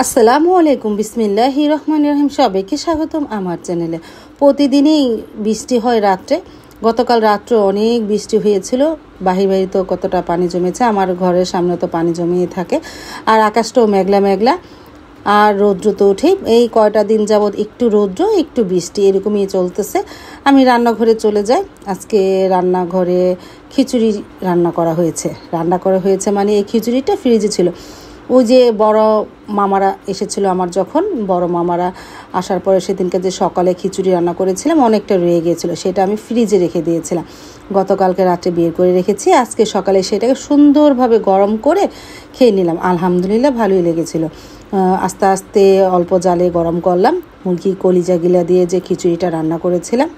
আসসালামু আলাইকুম, বিসমিল্লাহির রহমানির রহিম। সবাইকে স্বাগতম আমার চ্যানেলে। প্রতিদিনই বৃষ্টি হয় রাত্রে। গতকাল রাত্রে অনেক বৃষ্টি হয়েছিল। বাহির তো কতটা পানি জমেছে, আমার ঘরের সামনে তো পানি জমিয়ে থাকে। আর আকাশটাও মেঘলা মেঘলা, আর রৌদ্র তো উঠেই। এই কয়টা দিন যাবৎ একটু রৌদ্র একটু বৃষ্টি এরকমই চলতেছে। আমি রান্নাঘরে চলে যাই। আজকে রান্নাঘরে খিচুড়ি রান্না করা হয়েছে মানে এই খিচুড়িটা ফ্রিজে ছিল। ওই যে বড় মামারা এসেছিল আমার, যখন বড় মামারা আসার পরে সেদিনকে যে সকালে খিচুড়ি রান্না করেছিলাম অনেকটা রয়ে গিয়েছিল, সেটা আমি ফ্রিজে রেখে দিয়েছিলাম। গতকালকে রাত্রে বের করে রেখেছি, আজকে সকালে সেটাকে সুন্দরভাবে গরম করে খেয়ে নিলাম। আলহামদুলিল্লাহ ভালোই লেগেছিল। আস্তে আস্তে অল্প জালে গরম করলাম মুরগি কলিজাগুলা দিয়ে যে খিচুড়িটা রান্না করেছিলাম।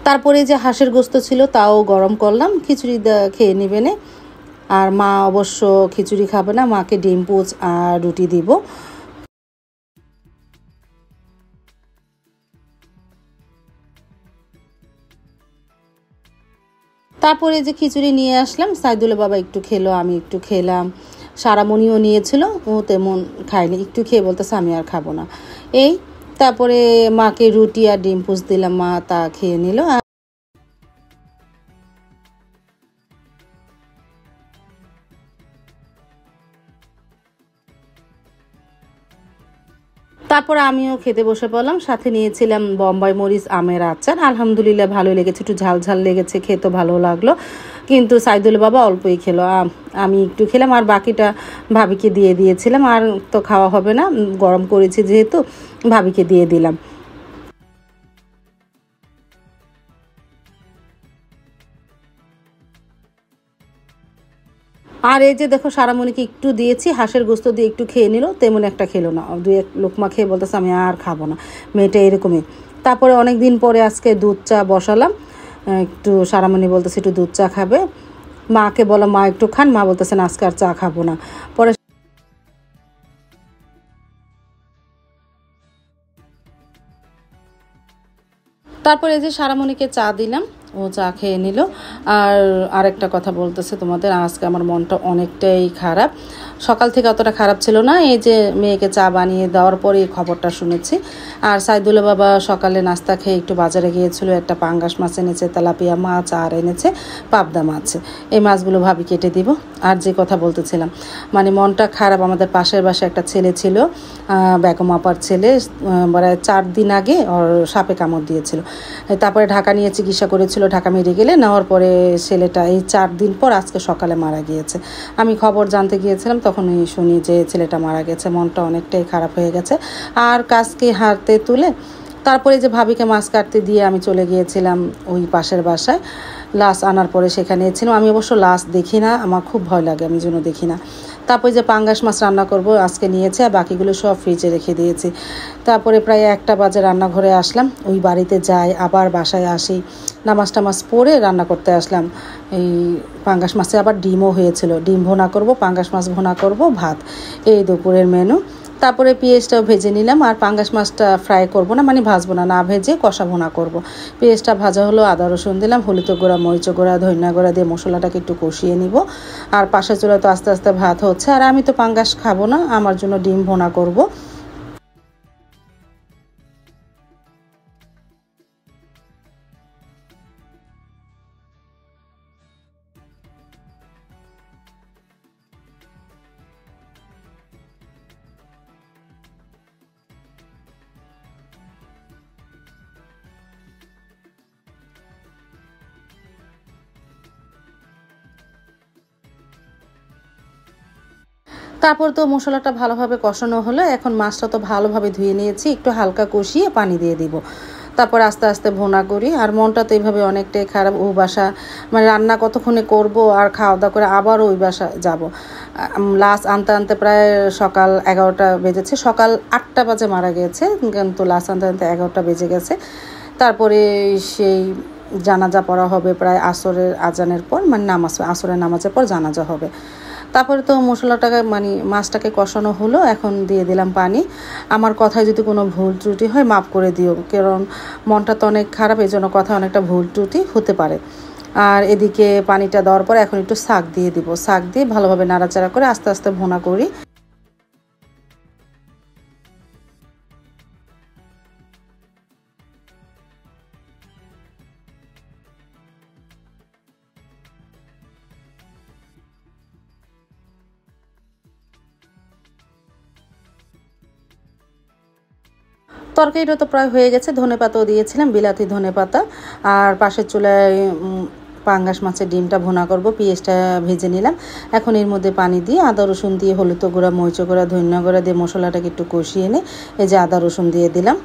তারপরে যে হাঁসের গোস্ত ছিল তাও গরম করলাম, খিচুড়ি খেয়ে নেবেনে। আর মা অবশ্য খিচুড়ি খাবে না, মাকে ডিম পোচ আর রুটি দিব। তারপরে যে খিচুড়ি নিয়ে আসলাম, সাইদুলের বাবা একটু খেলো, আমি একটু খেলাম। সারামণিও নিয়েছিল, ও তেমন খায়নি, একটু খেয়ে বলতেছে আমি আর খাবো না। এই তারপরে মাকে রুটি আর ডিম পোচ দিলাম, মা তা খেয়ে নিল। তারপর আমিও খেতে বসে পড়লাম, সাথে নিয়েছিলাম বোম্বাই মরিচ আমের আচার। আলহামদুলিল্লাহ ভালোই লেগেছে, একটু ঝাল ঝাল লেগেছে, খেতে ভালো লাগলো। কিন্তু সাইদুল বাবা অল্পই খেলো, আমি একটু খেলাম আর বাকিটা ভাবিকে দিয়ে দিয়েছিলাম। আর তো খাওয়া হবে না, গরম করেছি যেহেতু ভাবিকে দিয়ে দিলাম। আর এই যে দেখো সারামণিকে একটু দিয়েছি, হাঁসের গোস্ত দিয়ে একটু খেয়ে নিল, তেমন একটা খেলো না, দুই এক লোকমা খেয়ে বলতেছে আমি আর খাবো না। মেয়েটা এরকমই। তারপরে অনেক দিন পরে আজকে দুধ চা বসালাম। একটু সারামণি বলতেছে একটু দুধ চা খাবে, মাকে বলো মা একটু খান, মা বলতেছেন আজকে আর চা খাবো না। পরে তারপরে এই যে সারামণিকে চা দিলাম, ও চা খেয়ে নিল। আর আরেকটা কথা বলতেছে তোমাদের, আজকে আমার মনটা অনেকটাই খারাপ। সকাল থেকে অতটা খারাপ ছিল না, এই যে মেয়েকে চা বানিয়ে দেওয়ার পরে এই খবরটা শুনেছি। আর সাইদুল্লাহ বাবা সকালে নাস্তা খেয়ে একটু বাজারে গিয়েছিল, একটা পাঙ্গাস মাছ এনেছে, তেলাপিয়া মাছ আর এনেছে পাবদা মাছ। এই মাছগুলো ভাবি কেটে দিব। আর যে কথা বলতেছিলাম, মানে মনটা খারাপ। আমাদের পাশের বাসায় একটা ছেলে ছিল, বেগম আপার ছেলে, মানে 4 দিন আগে ওর সাপে কামড় দিয়েছিল। তারপরে ঢাকা নিয়ে চিকিৎসা করেছিল, ঢাকা মেডিকেলে নেওয়ার পরে ছেলেটা এই 4 দিন পর আজকে সকালে মারা গিয়েছে। আমি খবর জানতে গিয়েছিলাম, তখনই শুনি যে ছেলেটা মারা গেছে। মনটা অনেকটাই খারাপ হয়ে গেছে। আর কাজকে হাতে তুলে তারপরে যে ভাবিকে মাছ কাটতে দিয়ে আমি চলে গিয়েছিলাম ওই পাশের বাসায়। লাশ আনার পরে সেখানে ছিলাম। আমি অবশ্য লাশ দেখি না, আমার খুব ভয় লাগে, আমি জন্য দেখি না। তারপরে যে পাঙ্গাস মাছ রান্না করব আজকে নিয়েছি, আর বাকিগুলো সব ফ্রিজে রেখে দিয়েছি। তারপরে প্রায় 1টা বাজে রান্নাঘরে আসলাম, ওই বাড়িতে যাই আবার বাসায় আসি, নামাজ টামাজ পড়ে রান্না করতে আসলাম। এই পাঙ্গাস মাছে আবার ডিমও হয়েছিল, ডিম ভুনা করব, পাঙ্গাস মাছ ভুনা করব, ভাত, এই দুপুরের মেনু। তারপরে পেঁয়াজটাও ভেজে নিলাম। আর পাঙ্গাস মাছটা ফ্রাই করব না, মানে ভাজবো না, না ভেজে কষা ভুনা করব। পেঁয়াজটা ভাজা হলো, আদা রসুন দিলাম, হলুদ গুঁড়া মরিচ গুঁড়া ধনিয়া গুঁড়া দিয়ে মশলাটাকে একটু কষিয়ে নিব। আর পাশের চুলায় তো আস্তে আস্তে ভাত হচ্ছে। আর আমি তো পাঙ্গাস খাবো না, আমার জন্য ডিম ভুনা করব। তারপর তো মশলাটা ভালোভাবে কষানো হলো, এখন মাছটা তো ভালোভাবে ধুয়ে নিয়েছি, একটু হালকা কষিয়ে পানি দিয়ে দিব। তারপর আস্তে আস্তে ভুনা করি। আর মনটা তো এইভাবে অনেকটাই খারাপ। ও বাসা মানে রান্না কতক্ষণে করব আর খাওয়া দাওয়া করে আবার ওই বাসা যাব। লাশ আনতে আনতে প্রায় সকাল 11টা বেজেছে, সকাল 8টা বাজে মারা গেছে, কিন্তু লাশ আনতে আনতে 11টা বেজে গেছে। তারপরে সেই জানাজা পড়া হবে প্রায় আসরের আজানের পর, মানে আসরের নামাজের পর জানাজা হবে। তারপরে তো মশলাটাকে মানে মাছটাকে কষানো হলো, এখন দিয়ে দিলাম পানি। আমার কথায় যদি কোনো ভুল ত্রুটি হয় মাফ করে দিও, কারণ মনটা তো অনেক খারাপ, এই জন্য কথা অনেকটা ভুল ত্রুটি হতে পারে। আর এদিকে পানিটা দেওয়ার পর এখন একটু শাক দিয়ে দিব, শাক দিয়ে ভালোভাবে নাড়াচাড়া করে আস্তে আস্তে ভুনা করি। তরকারিটা তো প্রায় হয়ে গেছে, ধনেপাতাও দিয়েছিলাম, বিলাতি ধনেপাতা। আর পাশের চুলায় পাঙ্গাস মাছের ডিমটা ভুনা করব, পেঁয়াজটা ভেজে নিলাম। এখন এর মধ্যে পানি দিয়ে আদা রসুন দিয়ে হলুদ গুঁড়া, মরিচ গুঁড়া, ধনিয়া গুঁড়া দিয়ে মশলাটাকে একটু কষিয়ে নিয়ে এই যে আদা রসুন দিয়ে দিলাম।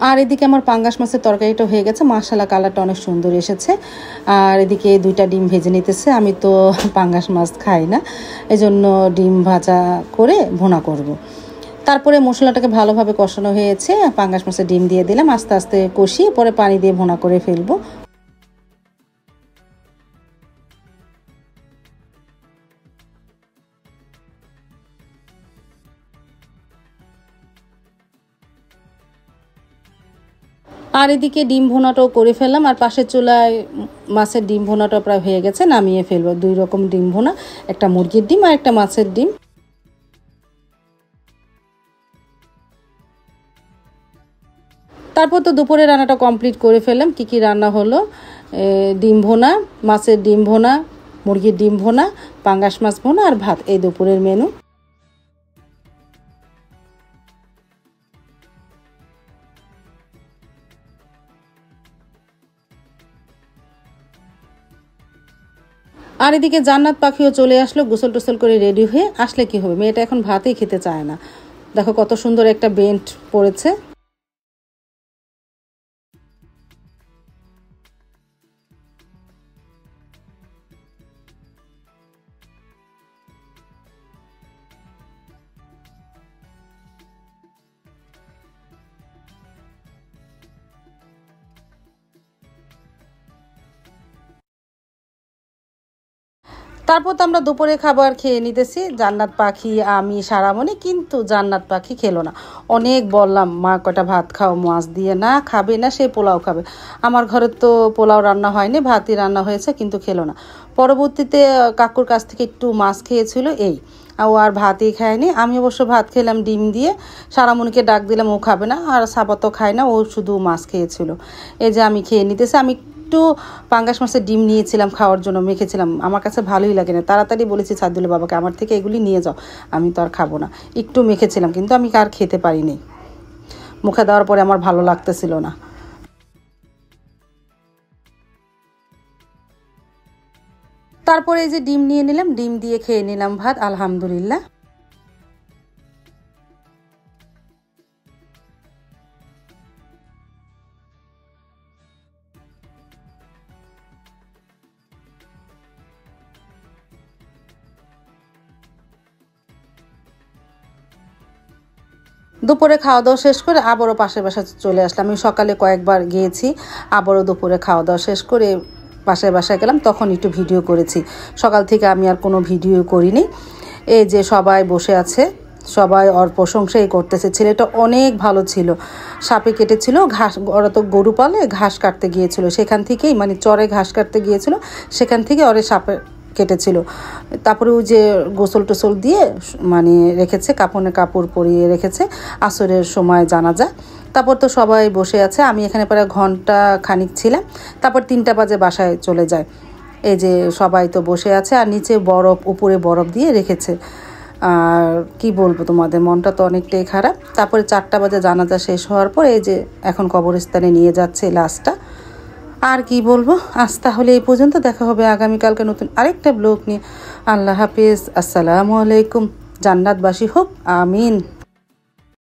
আর এদিকে আমার পাঙ্গাস মাছের তরকারিটা হয়ে গেছে, মাশাআল্লাহ কালারটা অনেক সুন্দর এসেছে। আর এদিকে 2টা ডিম ভেজে নিতেছে। আমি তো পাঙ্গাস মাছ খাই না, এজন্য ডিম ভাজা করে ভুনা করব। তারপরে মশলাটাকে ভালোভাবে কষানো হয়েছে, পাঙ্গাস মাছের ডিম দিয়ে দিলাম, আস্তে আস্তে কষিয়ে পরে পানি দিয়ে ভুনা করে ফেলবো। আর এদিকে ডিম ভুনাটাও করে ফেললাম, আর পাশের চুলায় মাছের ডিম ভুনাটা প্রায় হয়ে গেছে, নামিয়ে ফেলবো। 2 রকম ডিম ভুনা, একটা মুরগির ডিম আর একটা মাছের ডিম। তারপর তো দুপুরে রান্নাটা কমপ্লিট করে ফেললাম। কি রান্না হলো, ডিম ভুনা, মাছের ডিম ভুনা, মুরগির ডিম ভুনা, পাঙ্গাস মাছ ভুনা আর ভাত, এই দুপুরের মেনু। আর এদিকে জান্নাত পাখিও চলে আসলো, গোসল টোসল করে রেডি হয়ে। আসলে কি হবে, মেয়েটা এখন ভাতই খেতে চায় না। দেখো কত সুন্দর একটা বেন্ট পড়েছে। তারপর তো আমরা দুপুরে খাবার খেয়ে নিতেছি, জান্নাত পাখি, আমি, সারামণি। কিন্তু জান্নাত পাখি খেলো না। অনেক বললাম, মা কটা ভাত খাও মাছ দিয়ে, না খাবে না, সে পোলাও খাবে। আমার ঘরে তো পোলাও রান্না হয়নি, ভাতই রান্না হয়েছে, কিন্তু খেলো না। পরবর্তীতে কাকুর কাছ থেকে একটু মাছ খেয়েছিল, এই ও আর ভাতই খায়নি। আমি অবশ্য ভাত খেলাম ডিম দিয়ে, সারামণিকে ডাক দিলাম, ও খাবে না। আর সাবাতও খায় না, ও শুধু মাছ খেয়েছিল। এই যে আমি খেয়ে নিতেছি। আমি একটু পাঙ্গাস মাছের ডিম নিয়েছিলাম খাওয়ার জন্য, মেখেছিলাম, আমার কাছে ভালোই লাগে না। তাড়াতাড়ি বলেছি সাদুল্লাহ বাবাকে, আমার থেকে এগুলি নিয়ে যাও, আমি তো আর খাবো না। একটু মেখেছিলাম, কিন্তু আমি আর খেতে পারিনি। মুখে দেওয়ার পরে আমার ভালো লাগতেছিল না। তারপরে এই যে ডিম নিয়ে নিলাম, ডিম দিয়ে খেয়ে নিলাম ভাত, আলহামদুলিল্লাহ। দুপুরে খাওয়া দাওয়া শেষ করে আবারও পাশের বাসায় চলে আসলাম। আমি সকালে কয়েকবার গিয়েছি, আবারও দুপুরে খাওয়া দাওয়া শেষ করে পাশের বাসায় গেলাম, তখন একটু ভিডিও করেছি। সকাল থেকে আমি আর কোনো ভিডিও করিনি। এই যে সবাই বসে আছে, সবাই ওর প্রশংসাই করতেছে। ছেলেটা অনেক ভালো ছিল, সাপে কেটেছিল, ঘাস, ওরা তো গরু পালে, ঘাস কাটতে গিয়েছিল, সেখান থেকেই মানে চরে ঘাস কাটতে গিয়েছিল, সেখান থেকে ওরে সাপে কেটেছিল। তারপরে ওই যে গোসল টোসল দিয়ে মানে রেখেছে, কাপড়ে কাপড় পরিয়ে রেখেছে, আসরের সময় জানা যায়। তারপর তো সবাই বসে আছে, আমি এখানে প্রায় ঘন্টা খানিক ছিলাম। তারপর 3টা বাজে বাসায় চলে যায়। এই যে সবাই তো বসে আছে, আর নিচে বরফ, উপরে বরফ দিয়ে রেখেছে। আর কি বলবো তোমাদের, মনটা তো অনেকটাই খারাপ। তারপরে 4টা বাজে জানাজা শেষ হওয়ার পর এই যে এখন কবরস্থানে নিয়ে যাচ্ছে লাশটা। আর কি বলবো, আজ তাহলে এই পর্যন্ত। দেখা হবে আগামীকালকে নতুন আরেকটা ব্লগ নিয়ে। আল্লাহ হাফিজ, আসসালামু আলাইকুম। জান্নাতবাসী হোক, আমিন।